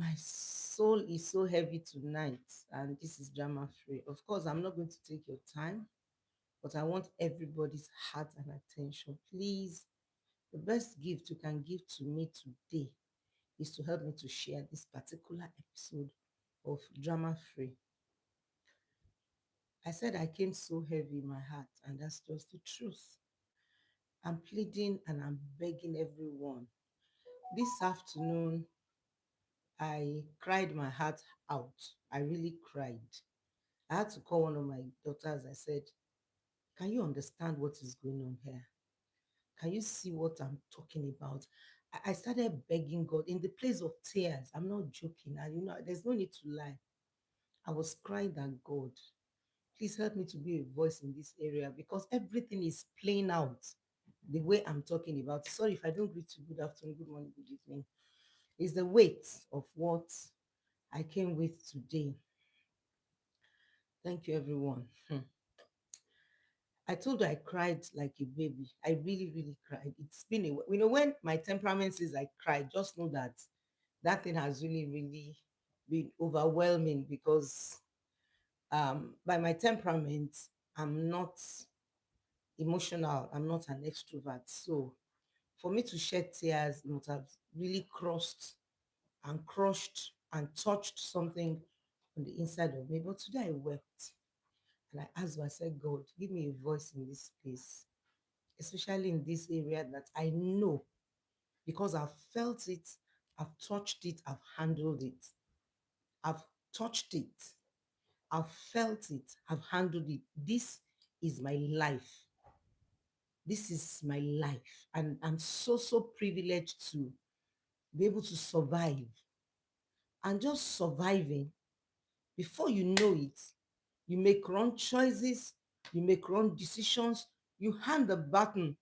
My soul is so heavy tonight, and this is drama free. Of course, I'm not going to take your time, but I want everybody's heart and attention. Please, the best gift you can give to me today is to help me to share this particular episode of drama free. I said I came so heavy in my heart, and that's just the truth. I'm pleading and I'm begging everyone. This afternoon, I cried my heart out. I really cried. I had to call one of my daughters. I said, can you understand what is going on here? Can you see what I'm talking about? I started begging God in the place of tears. I'm not joking. And there's no need to lie. I was crying that God, please help me to be a voice in this area because everything is playing out the way I'm talking about. Sorry if I don't greet you good afternoon, good morning, good evening. It's the weight of what I came with today. Thank you, everyone. I told you I cried like a baby. I really, really cried. It's been when my temperament says I cried, just know that that thing has really, really been overwhelming because by my temperament, I'm not emotional. I'm not an extrovert. So for me to shed tears, it would have really crossed and crushed and touched something on the inside of me. But today I wept and I asked myself, God, give me a voice in this place, especially in this area that I know because I've felt it, I've touched it, I've handled it. I've touched it, I've felt it, I've handled it. This is my life. This is my life. And I'm so, so privileged to be able to survive. And just surviving, before you know it, you make wrong choices, you make wrong decisions, you hand the baton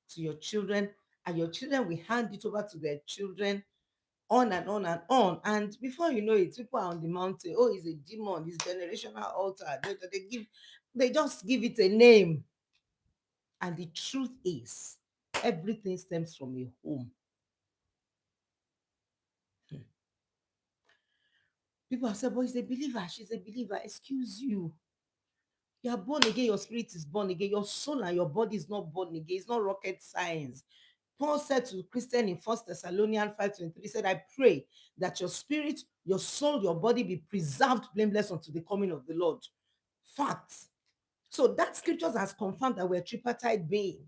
to your children, and your children will hand it over to their children, on and on and on. And before you know it, people are on the mountain. Oh, it's a demon, it's generational altar. They just give it a name. And the truth is, everything stems from a home. Hmm. People have said, but he's a believer, she's a believer. Excuse you. You are born again, your spirit is born again, your soul and your body is not born again. It's not rocket science. Paul said to Christian in 1 Thessalonians 5:23, said, I pray that your spirit, your soul, your body be preserved blameless unto the coming of the Lord. Facts. So that scriptures has confirmed that we're a tripartite being.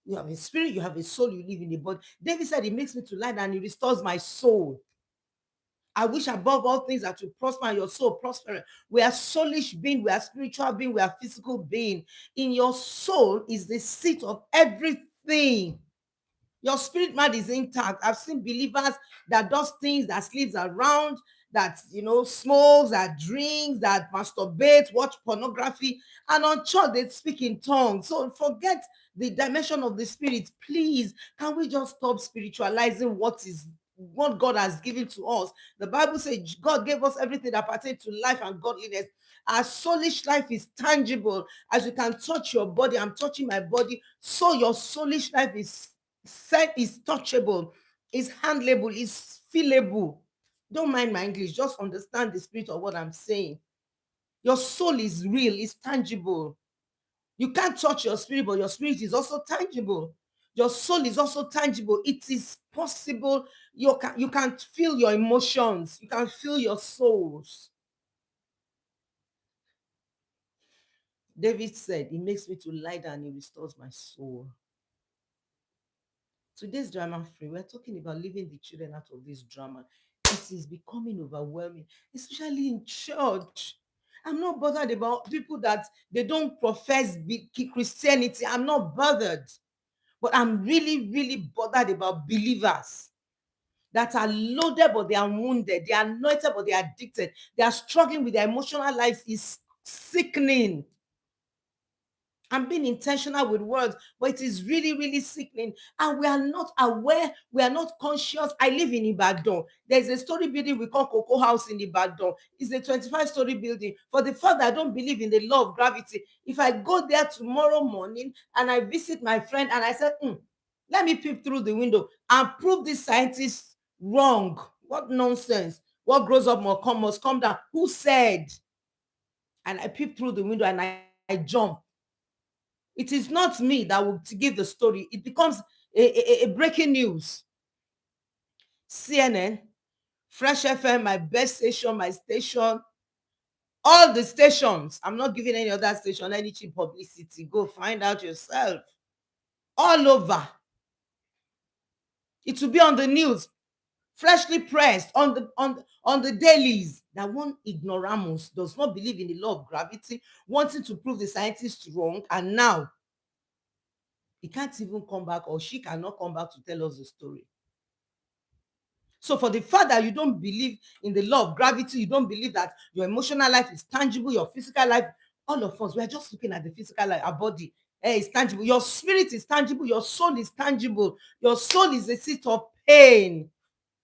You have a spirit, you have a soul, you live in a body. David said, he makes me to lie down and he restores my soul. I wish above all things that you prosper and your soul prosper. We are soulish being, we are spiritual being, we are physical being. In your soul is the seat of everything. Your spirit man is intact. I've seen believers that does things, that sleeps around, that smokes, that drinks, that masturbates, watch pornography, and on church they speak in tongues. So forget the dimension of the spirit. Please, can we just stop spiritualizing what God has given to us? The Bible says God gave us everything that pertains to life and godliness. Our soulish life is tangible. As you can touch your body, I'm touching my body, so your soulish life is touchable, is handleable, is feelable. Don't mind my English, just understand the spirit of what I'm saying. Your soul is real, is tangible. You can't touch your spirit, but your spirit is also tangible. Your soul is also tangible. It is possible. You can feel your emotions, you can feel your souls. David said, he makes me to lie down, he restores my soul. Today's drama free, we're talking about leaving the children out of this drama. It is becoming overwhelming, especially in church. I'm not bothered about people that they don't profess Christianity. I'm not bothered. But I'm really, really bothered about believers that are loaded, but they are wounded. They are anointed, but they are addicted. They are struggling with their emotional lives. Is sickening. I'm being intentional with words, but it is really, really sickening. And we are not aware, we are not conscious. I live in Ibadan. There's a story building we call Cocoa House in Ibadan. It's a 25-story building. For the fact that I don't believe in the law of gravity, if I go there tomorrow morning and I visit my friend and I said, let me peep through the window and prove this scientist wrong, What nonsense? What grows up must come down. Who said? And I peep through the window and I jump. It is not me that will give the story. It becomes a breaking news. CNN, Fresh FM, my best station, my station, all the stations. I'm not giving any other station any cheap publicity. Go find out yourself. All over. It will be on the news, freshly pressed on the dailies, that one ignoramus does not believe in the law of gravity, wanting to prove the scientists wrong, and now he can't even come back, or she cannot come back to tell us the story. So for the fact that you don't believe in the law of gravity, you don't believe that your emotional life is tangible, your physical life, all of us, we are just looking at the physical life, our body is tangible, your spirit is tangible, your soul is tangible. Your soul is the seat of pain.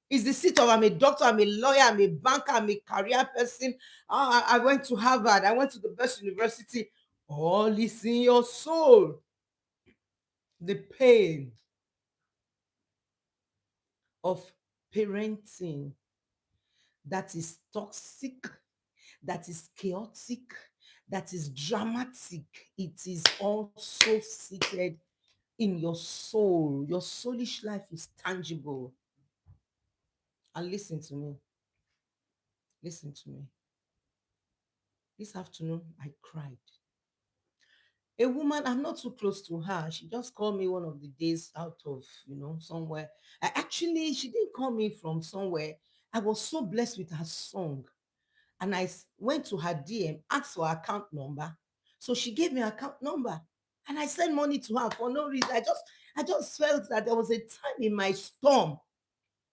It's the seat of, I'm a doctor, I'm a lawyer, I'm a banker, I'm a career person. I went to Harvard, I went to the best university. All is in your soul. The pain of parenting that is toxic, that is chaotic, that is dramatic. It is also seated in your soul. Your soulish life is tangible. And listen to me. Listen to me. This afternoon, I cried. A woman, I'm not too close to her. She just called me one of the days out of, somewhere. She didn't call me from somewhere. I was so blessed with her song. And went to her DM, asked for her account number. So she gave me her account number. And I sent money to her for no reason. I just felt that there was a time in my storm.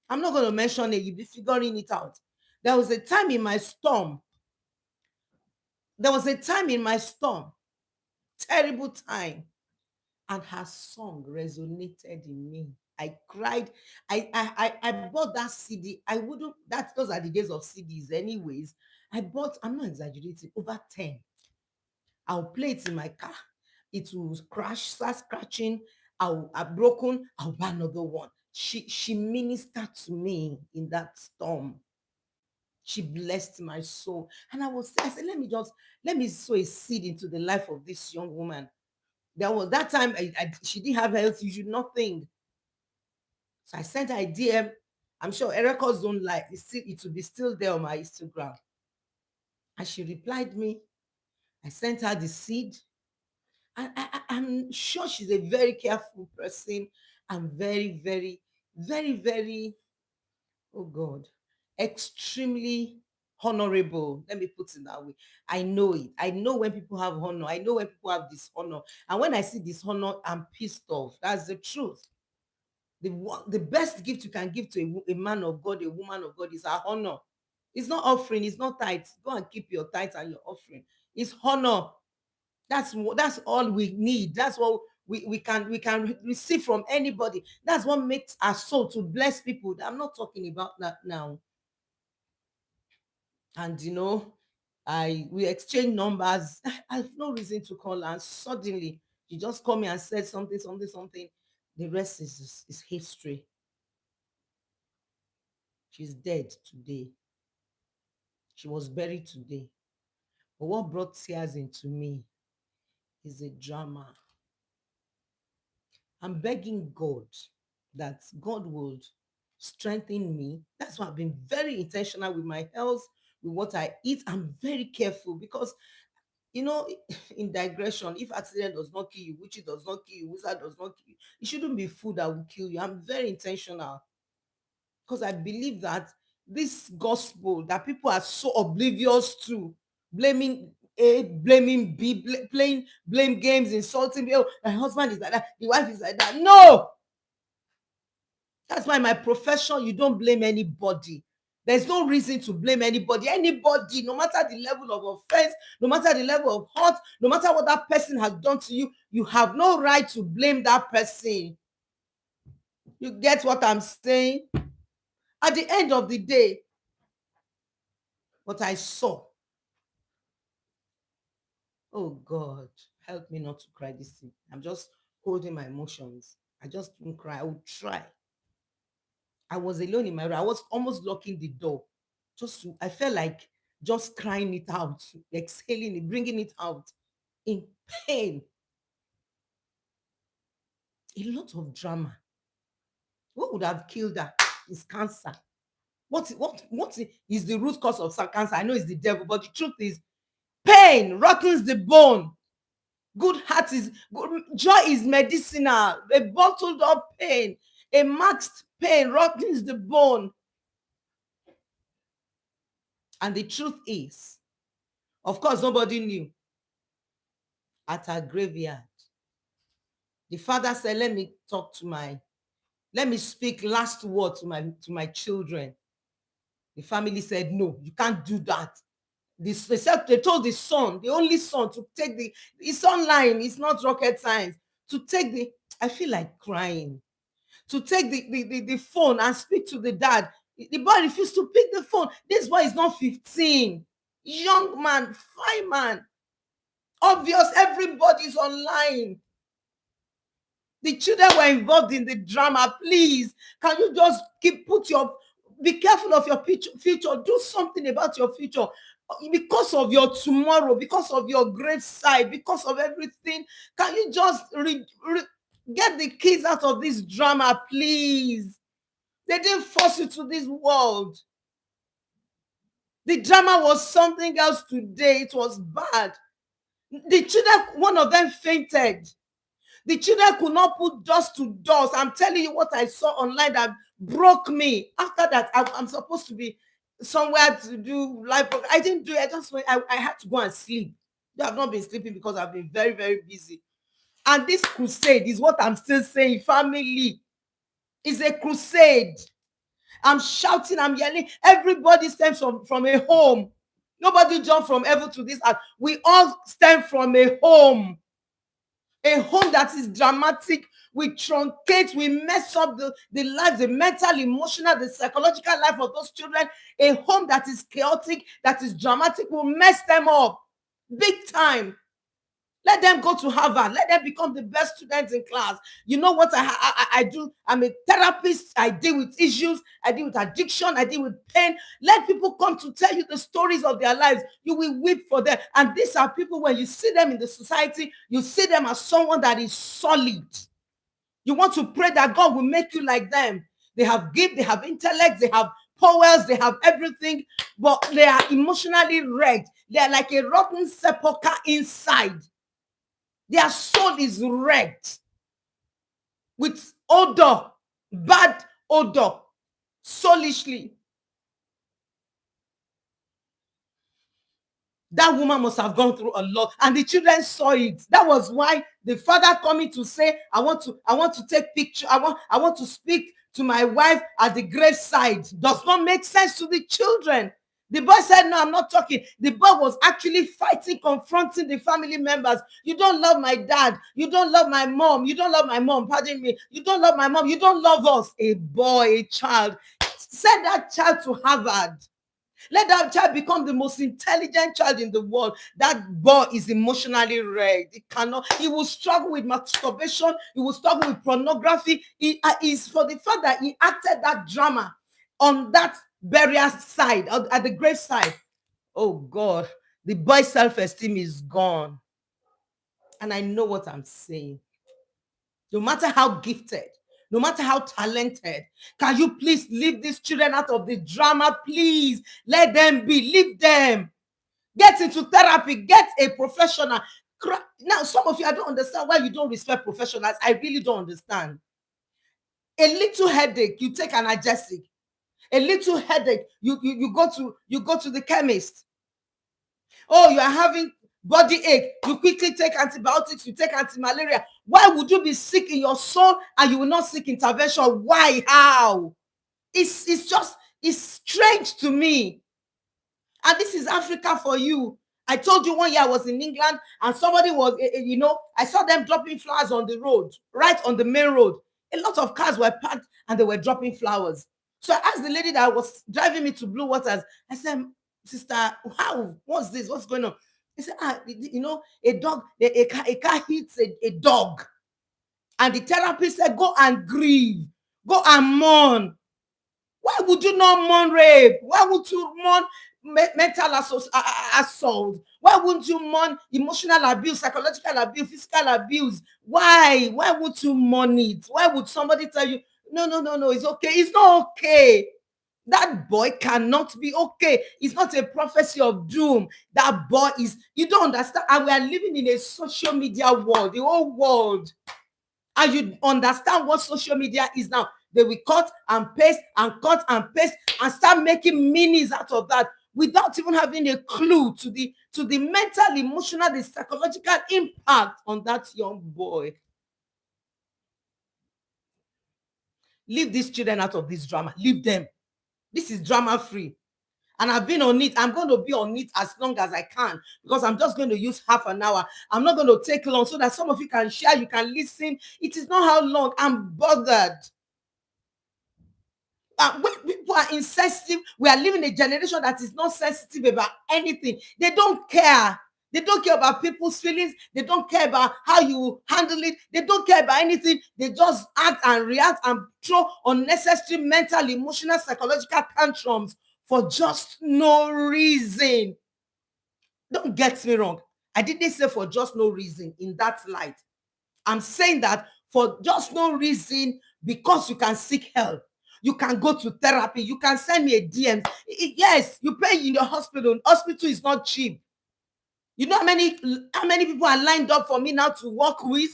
I'm not going to mention it. You'll be figuring it out. There was a time in my storm. There was a time in my storm. Terrible time. And her song resonated in me. I cried. I bought that CD. I wouldn't, those are the days of CDs anyways. I'm not exaggerating, over 10. I'll play it in my car. It will start scratching. I've broken. I'll buy another one. She ministered to me in that storm. She blessed my soul. And I said, let me sow a seed into the life of this young woman. There was that time she didn't have health issue, nothing. So I sent her a DM. I'm sure her records don't lie. It will be still there on my Instagram. And she replied me. I sent her the seed. I'm sure she's a very careful person and very, very, very, very, oh God, extremely honorable. Let me put it that way. I know it. I know when people have honor. I know when people have dishonor. And when I see dishonor, I'm pissed off. That's the truth. The best gift you can give to a man of God, a woman of God, is our honor. It's not offering. It's not tithes. Go and keep your tithes and your offering. It's honor. That's all we need. That's what we can receive from anybody. That's what makes our soul to bless people. I'm not talking about that now. And we exchange numbers. I have no reason to call her. And suddenly she just called me and said something, something, something. The rest is history. She's dead today. She was buried today. But what brought tears into me is a drama. I'm begging God that God would strengthen me. That's why I've been very intentional with my health, with what I eat. I'm very careful because, in digression, if accident does not kill you, witch does not kill you, wizard does not kill you, it shouldn't be food that will kill you. I'm very intentional because I believe that this gospel that people are so oblivious to, blaming A, blaming B, playing blame games, insulting me. Oh, my husband is like that, the wife is like that. No, that's why my profession, you don't blame anybody. There's no reason to blame anybody. Anybody, no matter the level of offense, no matter the level of hurt, no matter what that person has done to you, you have no right to blame that person. You get what I'm saying? At the end of the day, what I saw, oh God, help me not to cry this thing. I'm just holding my emotions. I just won't cry. I will try. I was alone in my room. I was almost locking the door. I felt like just crying it out, exhaling it, bringing it out in pain. A lot of drama. What would have killed her is cancer. What is the root cause of cancer? I know it's the devil, but the truth is pain rottens the bone. Good heart is good, joy is medicinal. A bottled up pain, a masked pain rottens the bone. And the truth is, of course, nobody knew. At her graveyard, the father said, let me speak last word to my children. The family said, no, you can't do that. They told the son, the only son, to take it's online, it's not rocket science, to take I feel like crying, to take the phone and speak to the dad. The boy refused to pick the phone. This boy is not 15. Young man, fine man. Obvious, everybody's online. The children were involved in the drama. Please, can you just be careful of your future. Do something about your future. Because of your tomorrow, because of your great side, because of everything, can you just get the kids out of this drama, please? They didn't force you to this world. The drama was something else today. It was bad. The children, one of them fainted. The children could not put dust to dust. I'm telling you what I saw online that broke me. After that, I'm supposed to be somewhere to do live program. I didn't do it. I just went, I had to go and sleep. I have not been sleeping because I've been very, very busy. And this crusade is what I'm still saying. Family is a crusade. I'm shouting, I'm yelling. Everybody stems from a home. Nobody jumped from heaven to this earth. We all stem from a home. A home that is dramatic. We truncate, we mess up the lives, the mental, emotional, the psychological life of those children. A home that is chaotic, that is dramatic, will mess them up big time. Let them go to Harvard. Let them become the best students in class. You know what I do? I'm a therapist. I deal with issues. I deal with addiction. I deal with pain. Let people come to tell you the stories of their lives. You will weep for them. And these are people, when you see them in the society, you see them as someone that is solid. You want to pray that God will make you like them. They have gift, they have intellect, they have powers, they have everything, but they are emotionally wrecked. They are like a rotten sepulcher inside. Their soul is wrecked with odor, bad odor, soulishly. That woman must have gone through a lot, and the children saw it. That was why the father coming to say, I want to take picture. I want to speak to my wife at the graveside. Does not make sense to the children. The boy said, no, I'm not talking. The boy was actually fighting, confronting the family members. You don't love my dad. You don't love my mom. You don't love my mom. Pardon me. You don't love my mom. You don't love us. A boy, a child. Send that child to Harvard. Let that child become the most intelligent child in the world. That boy is emotionally wrecked. He will struggle with masturbation. He will struggle with pornography. He is for the fact that he acted that drama on that burial side, at the grave side. Oh God, the boy's self-esteem is gone. And I know what I'm saying. No matter how gifted, no matter how talented, can you please leave these children out of the drama? Please let them be. Leave them. Get into therapy. Get a professional. Now, some of you, I don't understand why you don't respect professionals. I really don't understand. A little headache, you take an analgesic. A little headache, you go to the chemist. Oh, you are having body ache, you quickly take antibiotics, you take anti-malaria. Why would you be sick in your soul and you will not seek intervention? Why? How? It's strange to me. And this is Africa for you. I told you one year I was in England and somebody was, I saw them dropping flowers on the road, right on the main road. A lot of cars were parked and they were dropping flowers. So I asked the lady that was driving me to Blue Waters, I said, sister, how? What's this? What's going on? He said, a dog, a car hits a dog. And the therapist said, go and grieve, go and mourn. Why would you not mourn rape? Why would you mourn mental assault? Why wouldn't you mourn emotional abuse, psychological abuse, physical abuse? Why? Why would you mourn it? Why would somebody tell you, no, no, no, no, it's okay? It's not okay. That boy cannot be okay. It's not a prophecy of doom. That boy is, you don't understand. And we are living in a social media world, the whole world. And you understand what social media is now. They will cut and paste and cut and paste and start making minis out of that without even having a clue to the mental, emotional, the psychological impact on that young boy. Leave these children out of this drama. Leave them. This is drama free. And I've been on it. I'm going to be on it as long as I can, because I'm just going to use half an hour. I'm not going to take long so that some of you can share, you can listen. It is not how long. I'm bothered. When people are insensitive, we are living a generation that is not sensitive about anything. They don't care. They don't care about people's feelings. They don't care about how you handle it. They don't care about anything. They just act and react and throw unnecessary mental, emotional, psychological tantrums for just no reason. Don't get me wrong. I didn't say for just no reason in that light. I'm saying that for just no reason, because you can seek help. You can go to therapy. You can send me a DM. Yes, you pay in your hospital. Hospital is not cheap. You know how many people are lined up for me now to work with?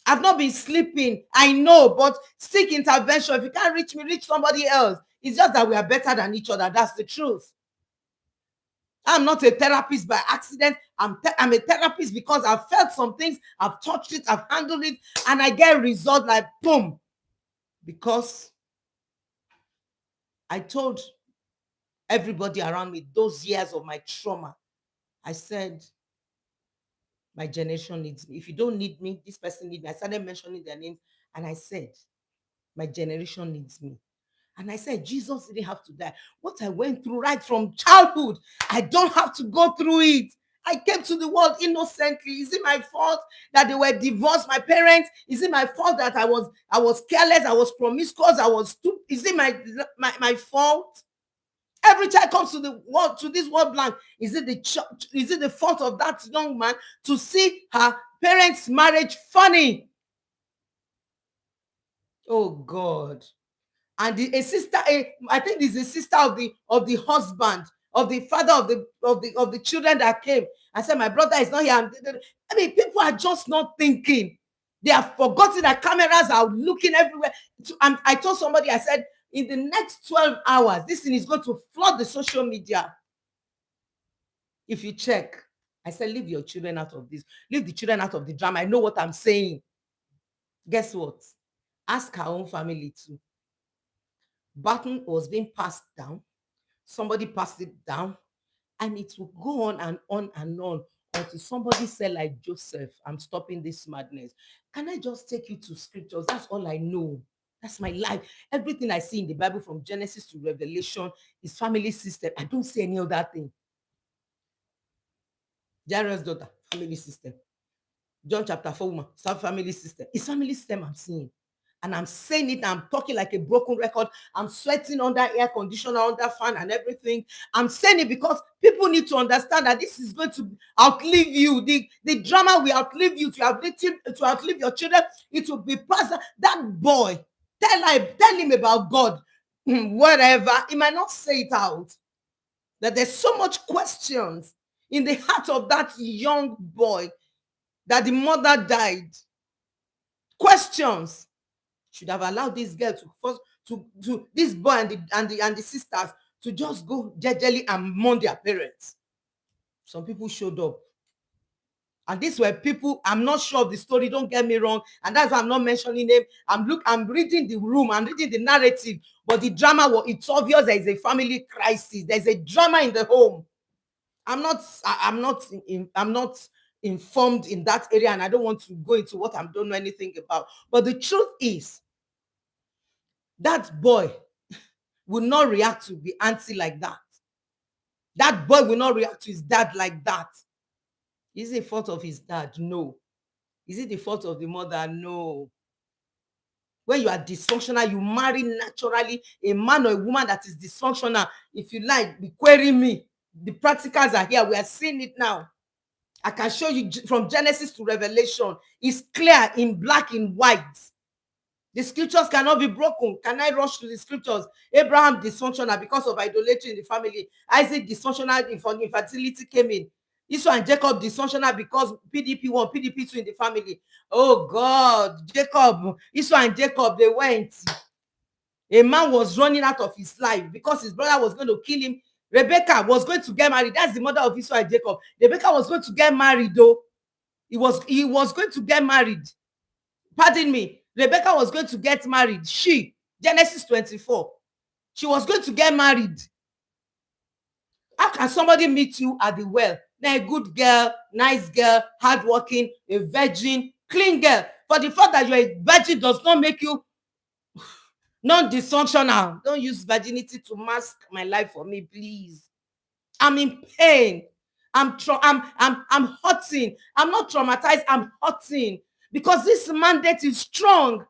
I've not been sleeping. I know, but seek intervention. If you can't reach me, reach somebody else. It's just that we are better than each other. That's the truth. I'm not a therapist by accident. I'm a therapist because I've felt some things, I've touched it, I've handled it, and I get result like boom. Because I told everybody around me those years of my trauma, I said, my generation needs me. If you don't need me, this person needs me. I started mentioning their names, and I said, my generation needs me. And I said, Jesus didn't have to die. What I went through right from childhood, I don't have to go through it. I came to the world innocently. Is it my fault that they were divorced, my parents? Is it my fault that I was careless, I was promiscuous, I was stupid? Is it my fault? Every child comes to the world, to this world blank. Is it the fault of that young man to see her parents' marriage funny? Oh God. And a sister, I think it's a sister of the husband, of the father of the children that came. I said, my brother is not here. I mean, people are just not thinking. They have forgotten that cameras are looking everywhere. I told somebody, I said, in the next 12 hours, this thing is going to flood the social media. If you check, I said, leave your children out of this. Leave the children out of the drama. I know what I'm saying. Guess what? Ask her own family too. Baton was being passed down. Somebody passed it down, and it will go on and on and on until somebody said, like Joseph, I'm stopping this madness. Can I just take you to scriptures? That's all I know. That's my life. Everything I see in the Bible from Genesis to Revelation is family system. I don't see any other thing. Jairus' daughter, family system. John chapter 4, woman, family system. It's family system I'm seeing. And I'm saying it, I'm talking like a broken record. I'm sweating under air conditioner, under fan and everything. I'm saying it because people need to understand that this is going to outlive you. The drama will outlive you, to outlive your children. It will be past. That boy, tell him about God. Whatever. He might not say it out. That there's so much questions in the heart of that young boy that the mother died. Questions. Should have allowed this girl to this boy and the sisters to just go jejely and mourn their parents. Some people showed up. And these were people, I'm not sure of the story, don't get me wrong. And that's why I'm not mentioning them. I'm reading the room, I'm reading the narrative. But the drama, it's obvious there is a family crisis. There's a drama in the home. I'm not informed in that area, and I don't want to go into what I don't know anything about. But the truth is, that boy will not react to the auntie like that. That boy will not react to his dad like that. Is it the fault of his dad? No. Is it the fault of the mother? No. When you are dysfunctional, you marry naturally a man or a woman that is dysfunctional. If you like, be querying me. The practicals are here. We are seeing it now. I can show you from Genesis to Revelation. It's clear in black and white. The scriptures cannot be broken. Can I rush to the scriptures? Abraham dysfunctional because of idolatry in the family. Isaac dysfunctional, infertility came in. Esau and Jacob dysfunctional because PDP1, PDP2 in the family. Oh God, Jacob, Esau and Jacob, they went. A man was running out of his life because his brother was going to kill him. Rebecca was going to get married. That's the mother of Esau and Jacob. Rebecca was going to get married though. He was going to get married. Pardon me. Rebecca was going to get married. Genesis 24. She was going to get married. How can somebody meet you at the well? Now a good girl, nice girl, hardworking, a virgin, clean girl. For the fact that you're a virgin does not make you non-dysfunctional. Don't use virginity to mask my life for me, please. I'm in pain. I'm hurting. I'm not traumatized. I'm hurting because this mandate is strong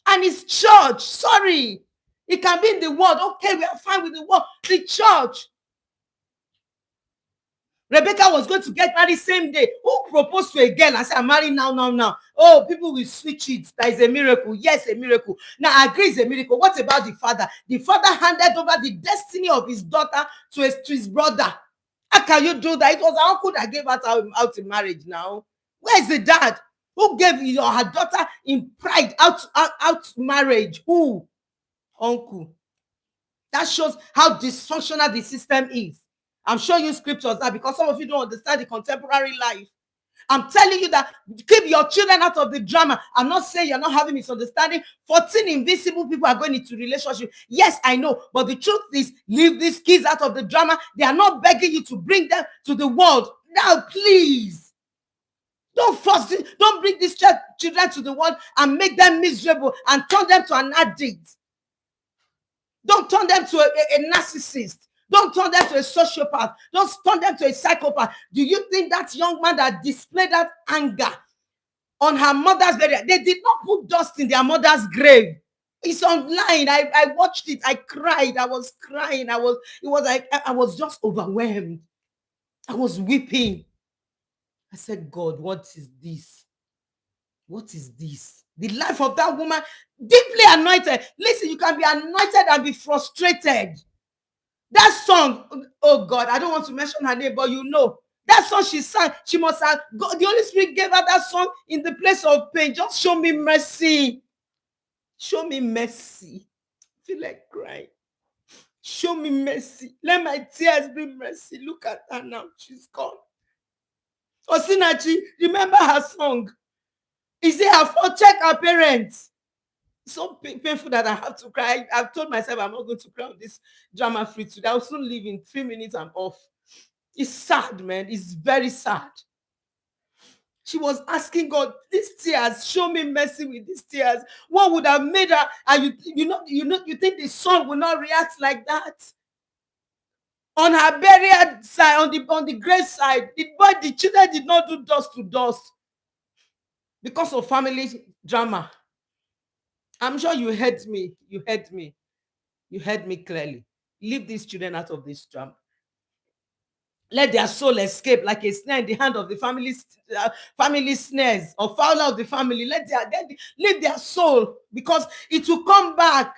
and it's church. Sorry, it can be in the world. Okay, we are fine with the world. The church. Rebecca was going to get married same day. Who proposed to a girl and said, I'm married now? Oh, people will switch it. That is a miracle. Yes, a miracle. Now, I agree it's a miracle. What about the father? The father handed over the destiny of his daughter to his brother. How can you do that? It was her uncle that gave her out in marriage now. Where is the dad? Who gave her daughter in pride out marriage? Who? Uncle. That shows how dysfunctional the system is. I'm showing you scriptures now because some of you don't understand the contemporary life. I'm telling you that keep your children out of the drama. I'm not saying you're not having misunderstanding. 14 invisible people are going into relationship. Yes, I know. But the truth is, leave these kids out of the drama. They are not begging you to bring them to the world. Now, please. Don't force it. Don't bring these children to the world and make them miserable and turn them to an addict. Don't turn them to a narcissist. Don't turn them to a sociopath. Don't turn them to a psychopath. Do you think that young man that displayed that anger on her mother's burial, they did not put dust in their mother's grave? It's online. I watched it. I cried. I was crying. It was like I was just overwhelmed. I was weeping. I said, God, what is this? What is this? The life of that woman, deeply anointed. Listen, you can be anointed and be frustrated. That song, oh God, I don't want to mention her name, but you know, that song she sang, she must have, God, the Holy Spirit gave her that song in the place of pain. Just show me mercy. Show me mercy. I feel like crying. Show me mercy. Let my tears bring mercy. Look at her now. She's gone. Osinachi, remember her song. Is it her fault? Check her parents. So painful that I have to cry. I've told myself I'm not going to cry on this drama free today. I'll soon leave in 3 minutes. I'm off. It's sad, man. It's very sad. She was asking God, these tears, show me mercy with these tears. What would have made her? And you think the son will not react like that? On her burial side, on the grave side, the children did not do dust to dust because of family drama. I'm sure you heard me. You heard me. You heard me clearly. Leave these children out of this drama. Let their soul escape like a snare in the hand of the family snares or fowler of the family. Leave their soul because it will come back.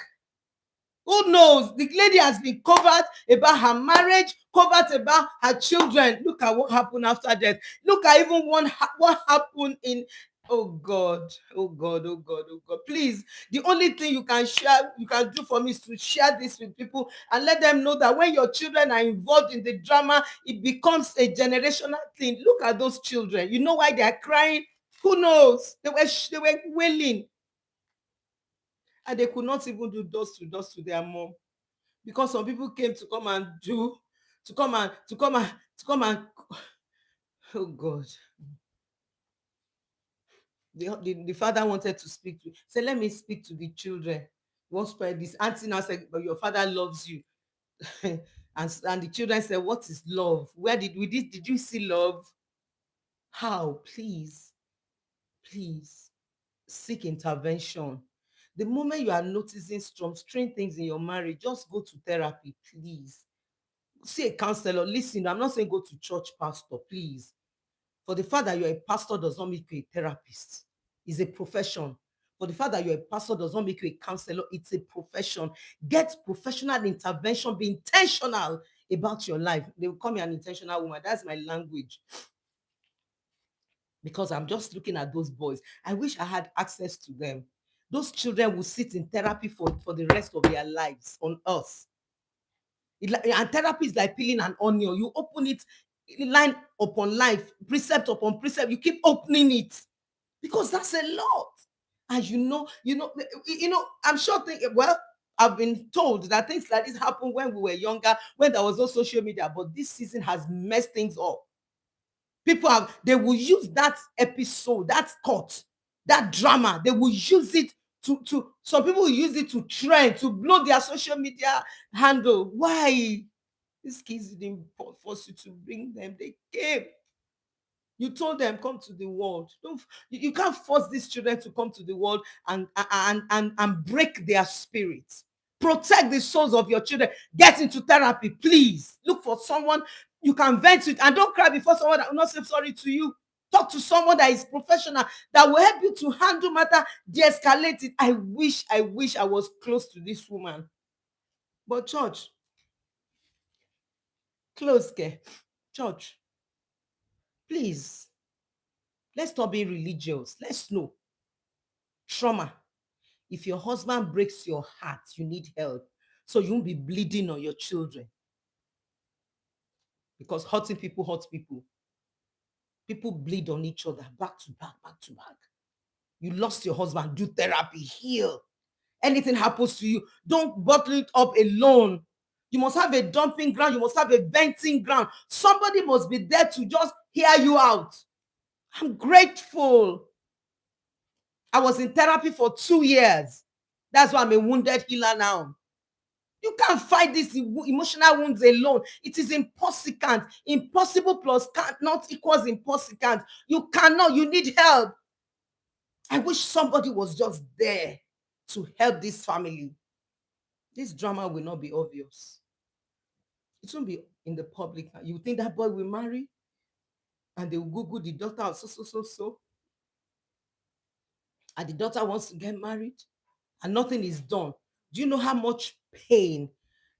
Who knows? The lady has been covered about her marriage, covered about her children. Look at what happened after death. Look at even what happened in. Oh God, oh God, oh God, oh God. Please, the only thing you can do for me is to share this with people and let them know that when your children are involved in the drama, it becomes a generational thing. Look at those children. You know why they are crying? Who knows? They were wailing. And they could not even do dust to their mom. Because some people came to come and oh God. The father wanted to speak to, say, let me speak to the children. Won't spread this. Auntie now said, but your father loves you. and the children said, what is love? Where did you see love? How? Please seek intervention. The moment you are noticing some strange things in your marriage, just go to therapy, please. See a counselor. Listen, I'm not saying go to church pastor, please. For the fact that you're a pastor does not make you a therapist. It's a profession. For the fact that you're a pastor does not make you a counselor. It's a profession. Get professional intervention. Be intentional about your life. They will call me an intentional woman. That's my language. Because I'm just looking at those boys. I wish I had access to them. Those children will sit in therapy for the rest of their lives on earth. And therapy is like peeling an onion. You open it line upon line, precept upon precept. You keep opening it because that's a lot. And I'm sure. Well, I've been told that things like this happened when we were younger, when there was no social media. But this season has messed things up. They will use that episode, that cut, that drama. They will use it to some people will use it to trend, to blow their social media handle. Why? These kids didn't force you to bring them. They came. You told them come to the world. You can't force these children to come to the world and break their spirits. Protect the souls of your children. Get into therapy, please. Look for someone you can vent with, and don't cry before someone that will not say sorry to you. Talk to someone that is professional that will help you to handle matter, de-escalate it. I wish I was close to this woman. But church, close care. Church, please, let's stop being religious. Let's know. Trauma. If your husband breaks your heart, you need help. So you won't be bleeding on your children. Because hurting people hurt people. People bleed on each other, back to back, back to back. You lost your husband, do therapy, heal. Anything happens to you, don't bottle it up alone. You must have a dumping ground. You must have a venting ground. Somebody must be there to just hear you out. I'm grateful. I was in therapy for 2 years. That's why I'm a wounded healer now. You can't fight these emotional wounds alone. It is impossible. Impossible plus can't not equals impossible. You cannot. You need help. I wish somebody was just there to help this family. This drama will not be obvious. It won't be in the public. You think that boy will marry? And they will Google the daughter of so. And the daughter wants to get married. And nothing is done. Do you know how much pain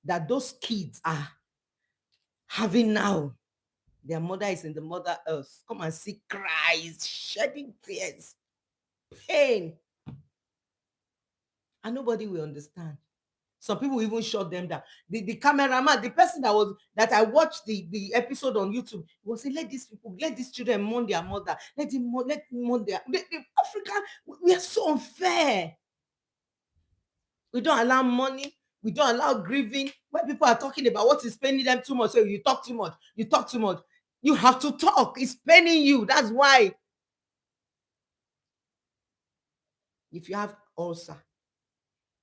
that those kids are having now? Their mother is in the mother earth. Come and see cries, shedding tears, pain. And nobody will understand. Some people even shut them down. The cameraman, the person that I watched the episode on YouTube, was saying, let these children mourn their mother. Let them mourn their African. We are so unfair. We don't allow money. We don't allow grieving. When people are talking about what is paining them too much, so you talk too much. You talk too much. You have to talk. It's paining you. That's why. If you have ulcer,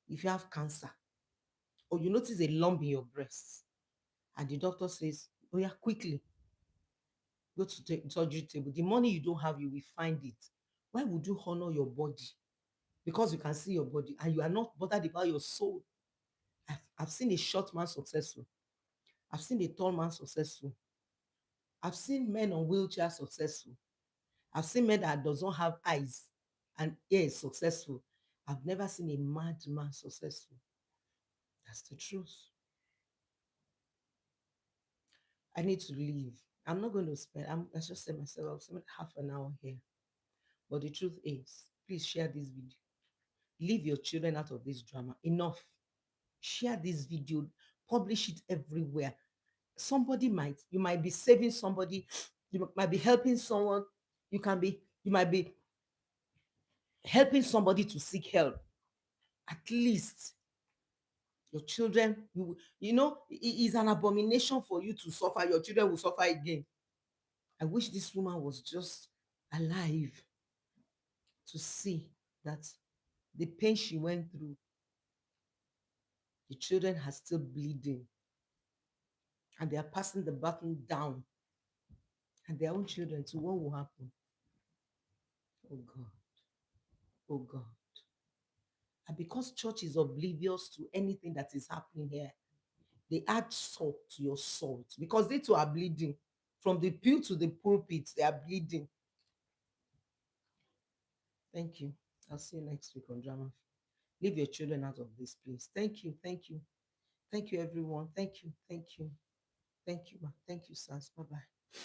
if you have cancer, or you notice a lump in your breast, and the doctor says, oh yeah, quickly, go to the surgery table. The money you don't have, you will find it. Why would you honor your body? Because you can see your body and you are not bothered about your soul. I've seen a short man successful. I've seen a tall man successful. I've seen men on wheelchairs successful. I've seen men that does not have eyes and ears successful. I've never seen a mad man successful. That's the truth. I need to leave. I'm not going to spend, I just said myself, I'll spend half an hour here. But the truth is, please share this video. Leave your children out of this drama. Enough. Share this video. Publish it everywhere. You might be saving somebody. You might be helping someone. You might be helping somebody to seek help. At least your children, it is an abomination for you to suffer. Your children will suffer again. I wish this woman was just alive to see that the pain she went through, the children are still bleeding and they are passing the baton down, and their own children. So what will happen? Oh God. Oh God. And because church is oblivious to anything that is happening here, they add salt to your salt because they too are bleeding. From the pew to the pulpit, they are bleeding. Thank you. I'll see you next week on Drama. Leave your children out of this place. Thank you. Thank you. Thank you, everyone. Thank you. Thank you. Thank you, ma. Thank you, Sans. Bye bye.